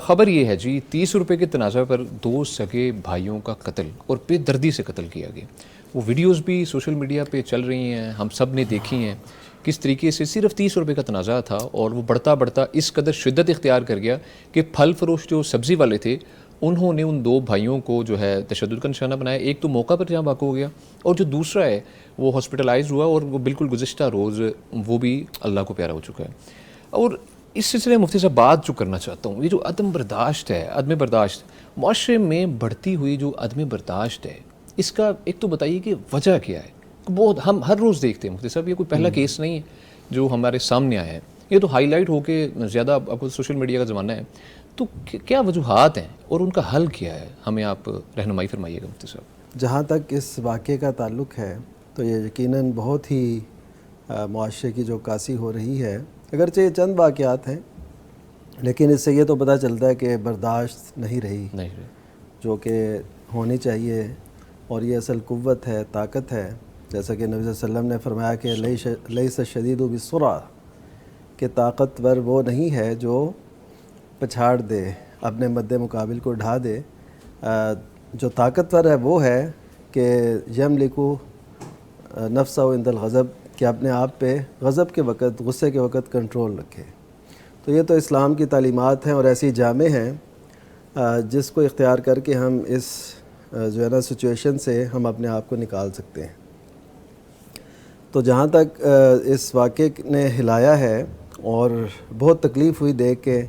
خبر یہ ہے جی 30 روپے کے تنازع پر 2 سگے بھائیوں کا قتل اور بے دردی سے قتل کیا گیا. وہ ویڈیوز بھی سوشل میڈیا پہ چل رہی ہیں, ہم سب نے دیکھی ہیں کس طریقے سے صرف 30 روپے کا تنازع تھا اور وہ بڑھتا بڑھتا اس قدر شدت اختیار کر گیا کہ پھل فروش جو سبزی والے تھے انہوں نے ان 2 بھائیوں کو جو ہے تشدد کا نشانہ بنایا. ایک تو موقع پر جہاں واقع ہو گیا اور جو دوسرا ہے وہ ہاسپٹلائز ہوا اور وہ بالکل گزشتہ روز وہ بھی اللہ کو پیارا ہو چکا ہے. اور اس سلسلے مفتی صاحب بات جو کرنا چاہتا ہوں, یہ جو عدم برداشت معاشرے میں بڑھتی ہوئی جو عدم برداشت ہے, اس کا ایک تو بتائیے کہ وجہ کیا ہے. بہت ہم ہر روز دیکھتے ہیں مفتی صاحب, یہ کوئی پہلا کیس نہیں ہے جو ہمارے سامنے آیا ہے, یہ تو ہائی لائٹ ہو کے زیادہ اب سوشل میڈیا کا زمانہ ہے. تو کیا وجوہات ہیں اور ان کا حل کیا ہے, ہمیں آپ رہنمائی فرمائیے گا مفتی صاحب. جہاں تک اس واقعے کا تعلق ہے تو یہ یقیناً بہت ہی معاشرے کی جو عکاسی ہو رہی ہے, اگرچہ یہ چند واقعات ہیں لیکن اس سے یہ تو پتہ چلتا ہے کہ برداشت نہیں رہی جو کہ ہونی چاہیے, اور یہ اصل قوت ہے, طاقت ہے. جیسا کہ نبی صلی اللہ علیہ وسلم نے فرمایا کہ لیس الشدید بالسرعہ, کہ طاقتور وہ نہیں ہے جو پچھاڑ دے, اپنے مد مقابل کو ڈھا دے. جو طاقتور ہے وہ ہے کہ یملکو نفسہ عند الغضب, کہ اپنے آپ پہ غضب کے وقت, غصے کے وقت کنٹرول رکھے. تو یہ تو اسلام کی تعلیمات ہیں اور ایسی جامع ہیں جس کو اختیار کر کے ہم اس جو ہے نا سچویشن سے ہم اپنے آپ کو نکال سکتے ہیں. تو جہاں تک اس واقعے نے ہلایا ہے اور بہت تکلیف ہوئی دیکھ کے,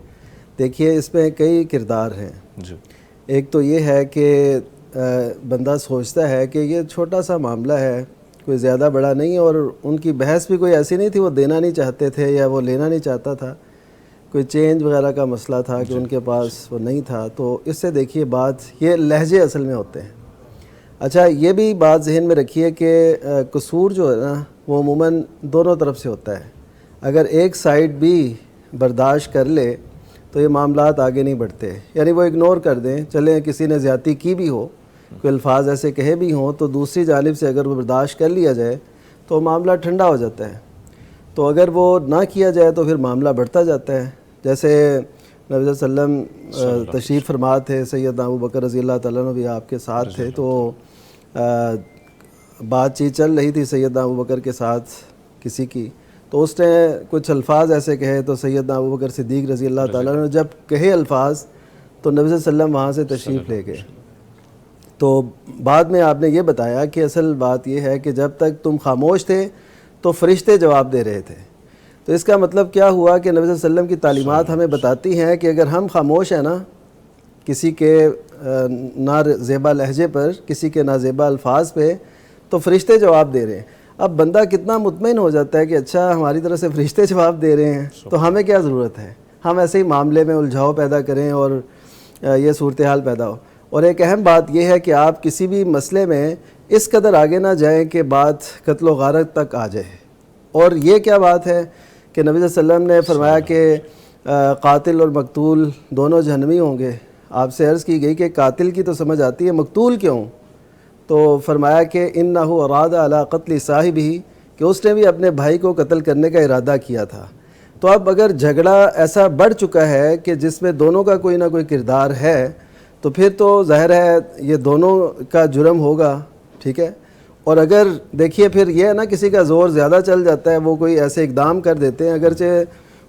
دیکھیے اس میں کئی کردار ہیں. ایک تو یہ ہے کہ بندہ سوچتا ہے کہ یہ چھوٹا سا معاملہ ہے, کوئی زیادہ بڑا نہیں, اور ان کی بحث بھی کوئی ایسی نہیں تھی, وہ دینا نہیں چاہتے تھے یا وہ لینا نہیں چاہتا تھا, کوئی چینج وغیرہ کا مسئلہ تھا کہ ان کے پاس وہ نہیں تھا. تو اس سے دیکھیے بات, یہ لہجے اصل میں ہوتے ہیں. اچھا یہ بھی بات ذہن میں رکھیے کہ قصور جو ہے نا وہ عموماً دونوں طرف سے ہوتا ہے. اگر ایک سائیڈ بھی برداشت کر لے تو یہ معاملات آگے نہیں بڑھتے, یعنی وہ اگنور کر دیں, چلیں کسی نے زیادتی کی بھی ہو, کوئی الفاظ ایسے کہے بھی ہوں, تو دوسری جانب سے اگر وہ برداشت کر لیا جائے تو معاملہ ٹھنڈا ہو جاتا ہے. تو اگر وہ نہ کیا جائے تو پھر معاملہ بڑھتا جاتا ہے. جیسے نبی صلی اللہ علیہ وسلم تشریف فرما تھے, سیدنا ابو بکر رضی اللہ تعالیٰ عنہ بھی آپ کے ساتھ تھے, تو بات چیت چل رہی تھی سیدنا ابو بکر کے ساتھ کسی کی, تو اس نے کچھ الفاظ ایسے کہے, تو سیدنا ابو بکر صدیق رضی اللہ تعالیٰ عنہ جب کہے الفاظ تو نبی صلی اللہ علیہ وسلم وہاں سے تشریف لے گئے. تو بعد میں آپ نے یہ بتایا کہ اصل بات یہ ہے کہ جب تک تم خاموش تھے تو فرشتے جواب دے رہے تھے. تو اس کا مطلب کیا ہوا کہ نبی صلی اللہ علیہ وسلم کی تعلیمات ہمیں بتاتی ہیں کہ اگر ہم خاموش ہیں نا کسی کے نازیبا لہجے پر, کسی کے نازیبا الفاظ پہ, تو فرشتے جواب دے رہے ہیں. اب بندہ کتنا مطمئن ہو جاتا ہے کہ اچھا ہماری طرف سے فرشتے جواب دے رہے ہیں, تو ہمیں کیا ضرورت ہے ہم ایسے ہی معاملے میں الجھاؤ پیدا کریں اور یہ صورتحال پیدا ہو. اور ایک اہم بات یہ ہے کہ آپ کسی بھی مسئلے میں اس قدر آگے نہ جائیں کہ بات قتل و غارت تک آ جائے. اور یہ کیا بات ہے کہ نبی صلی اللہ علیہ وسلم نے فرمایا کہ قاتل اور مقتول دونوں جہنمی ہوں گے. آپ سے عرض کی گئی کہ قاتل کی تو سمجھ آتی ہے, مقتول کیوں؟ تو فرمایا کہ انہ اراد علی قتل صاحبہ, کہ اس نے بھی اپنے بھائی کو قتل کرنے کا ارادہ کیا تھا. تو اب اگر جھگڑا ایسا بڑھ چکا ہے کہ جس میں دونوں کا کوئی نہ کوئی کردار ہے, تو پھر تو ظاہر ہے یہ دونوں کا جرم ہوگا, ٹھیک ہے. اور اگر دیکھیے پھر یہ ہے نا کسی کا زور زیادہ چل جاتا ہے, وہ کوئی ایسے اقدام کر دیتے ہیں, اگرچہ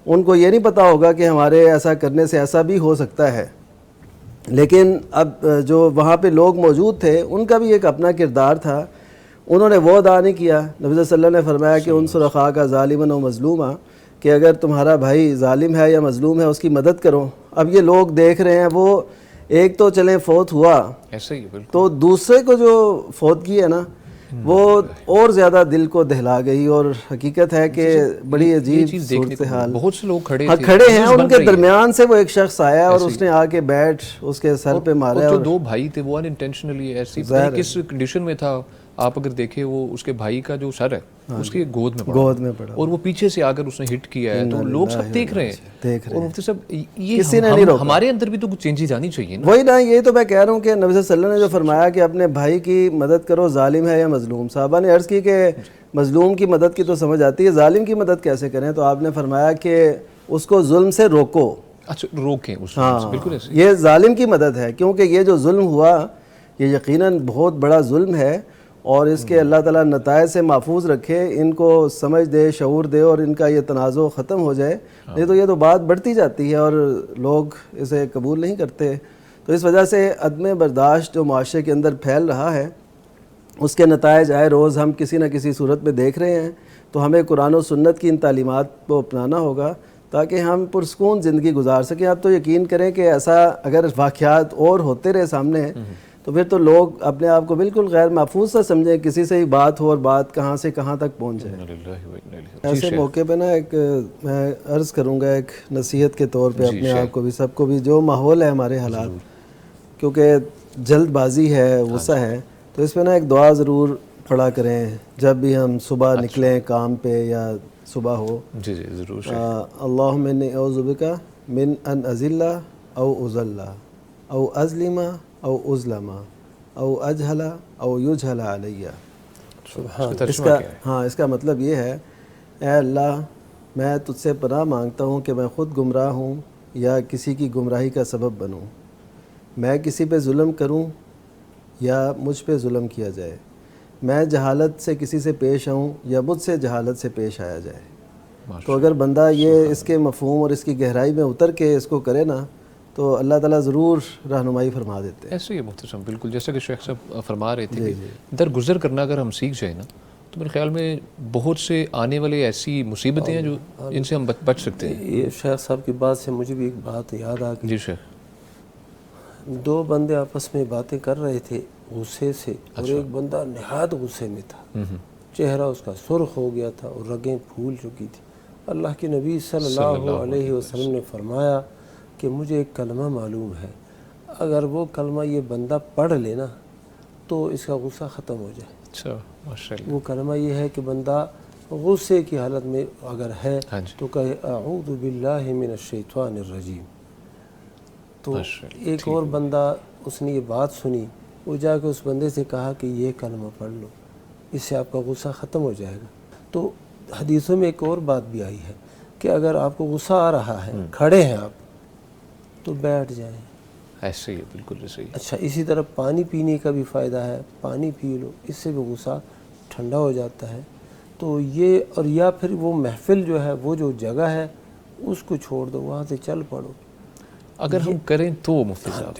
ان کو یہ نہیں پتہ ہوگا کہ ہمارے ایسا کرنے سے ایسا بھی ہو سکتا ہے, لیکن اب جو وہاں پہ لوگ موجود تھے ان کا بھی ایک اپنا کردار تھا, انہوں نے وہ ادا نہیں کیا. نبی صلی اللہ علیہ وسلم نے فرمایا کہ انصر اخاک ظالما و مظلوما, کہ اگر تمہارا بھائی ظالم ہے یا مظلوم ہے اس کی مدد کرو. اب یہ لوگ دیکھ رہے ہیں, وہ ایک تو چلیں فوت ہوا, ایسے ہی تو دوسرے کو جو فوتگی ہے نا وہ اور زیادہ دل کو دہلا گئی. اور حقیقت ہے کہ بڑی عجیب صورتحال, بہت سے لوگ کھڑے ہیں, ان کے درمیان سے وہ ایک شخص آیا اور اس نے آ کے بیٹھ اس کے سر پہ مارا. جو 2 بھائی تھے وہ انٹینشنلی ایسی کس کنڈیشن میں تھا, آپ اگر دیکھیں وہ اس کے بھائی کا جو سر ہے اس کے گود میں پڑا اور وہ پیچھے سے آ کر اس نے ہٹ کیا ہے, تو لوگ سب دیکھ رہے ہیں. اور مفتی صاحب یہ ہمارے اندر بھی تو کچھ چینجز آنی چاہیے نا. وہی نا, یہ تو میں کہہ رہا ہوں کہ نبی صلی اللہ علیہ وسلم نے جو فرمایا کہ اپنے بھائی کی مدد کرو, ظالم ہے یا مظلوم. صحابہ نے عرض کی کہ مظلوم کی مدد کی تو سمجھ آتی ہے, ظالم کی مدد کیسے کریں؟ تو آپ نے فرمایا کہ اس کو ظلم سے روکو, اچھا روکیں اس ہاں بالکل ایسے یہ ظالم کی مدد ہے، کیونکہ یہ جو ظلم ہوا یہ یقیناً بہت بڑا ظلم ہے، اور اس کے اللہ تعالیٰ نتائج سے محفوظ رکھے، ان کو سمجھ دے، شعور دے، اور ان کا یہ تنازع ختم ہو جائے، نہیں تو یہ تو بات بڑھتی جاتی ہے اور لوگ اسے قبول نہیں کرتے۔ تو اس وجہ سے عدم برداشت جو معاشرے کے اندر پھیل رہا ہے اس کے نتائج آئے روز ہم کسی نہ کسی صورت میں دیکھ رہے ہیں۔ تو ہمیں قرآن و سنت کی ان تعلیمات کو اپنانا ہوگا تاکہ ہم پرسکون زندگی گزار سکیں۔ آپ تو یقین کریں کہ ایسا اگر واقعات اور ہوتے رہے سامنے تو پھر تو لوگ اپنے آپ کو بالکل غیر محفوظ سا سمجھیں، کسی سے ہی بات ہو اور بات کہاں سے کہاں تک پہنچ جائے۔ ایسے موقع پہ نا ایک میں عرض کروں گا ایک نصیحت کے طور پہ اپنے آپ کو بھی، سب کو بھی، جو ماحول ہے ہمارے حالات، کیونکہ جلد بازی ہے، غصہ ہے، تو اس پہ نا ایک دعا ضرور پڑھا کریں جب بھی ہم صبح نکلیں کام پہ یا صبح ہو۔ جی جی ضرور اللہم انی اعوذ بک من ان اذل او اذل او اظلم او اظلم او اجہل او یجہل علی۔ اس کا مطلب یہ ہے، اے اللہ میں تجھ سے پناہ مانگتا ہوں کہ میں خود گمراہ ہوں یا کسی کی گمراہی کا سبب بنوں، میں کسی پہ ظلم کروں یا مجھ پہ ظلم کیا جائے، میں جہالت سے کسی سے پیش آؤں یا مجھ سے جہالت سے پیش آیا جائے۔ تو اگر بندہ یہ اس کے مفہوم اور اس کی گہرائی میں اتر کے اس کو کرے نا تو اللہ تعالیٰ ضرور رہنمائی فرما دیتے ہیں۔ ایسے ہی محترم، بالکل جیسا کہ شیخ صاحب فرما رہے تھے کہ درگزر کرنا اگر ہم سیکھ جائیں نا تو میرے خیال میں بہت سے آنے والے ایسی مصیبتیں ہیں جو ان سے ہم بچ سکتے ہیں۔ یہ شیخ صاحب کی بات سے مجھے بھی ایک بات یاد آ گئی۔ جی شیخ۔ دو بندے آپس میں باتیں کر رہے تھے غصے سے، اور ایک بندہ نہایت غصے میں تھا، چہرہ اس کا سرخ ہو گیا تھا اور رگیں پھول چکی تھی۔ اللہ کے نبی صلی اللہ علیہ وسلم نے فرمایا کہ مجھے ایک کلمہ معلوم ہے، اگر وہ کلمہ یہ بندہ پڑھ لے نا تو اس کا غصہ ختم ہو جائے۔ اچھا ماشاء اللہ۔ وہ کلمہ یہ ہے کہ بندہ غصے کی حالت میں اگر ہے تو کہے اعوذ باللہ من الشیطان الرجیم۔ تو ایک اور بندہ اس نے یہ بات سنی، وہ جا کے اس بندے سے کہا کہ یہ کلمہ پڑھ لو، اس سے آپ کا غصہ ختم ہو جائے گا۔ تو حدیثوں میں ایک اور بات بھی آئی ہے کہ اگر آپ کو غصہ آ رہا ہے، کھڑے ہیں آپ، تو بیٹھ جائیں۔ ایسے ہی بالکل صحیح۔ اچھا اسی طرح پانی پینے کا بھی فائدہ ہے، پانی پی لو، اس سے بھی غصہ ٹھنڈا ہو جاتا ہے۔ تو یہ، اور یا پھر وہ محفل جو ہے، وہ جو جگہ ہے اس کو چھوڑ دو، وہاں سے چل پڑو۔ اگر ہم کریں تو مفتی صاحب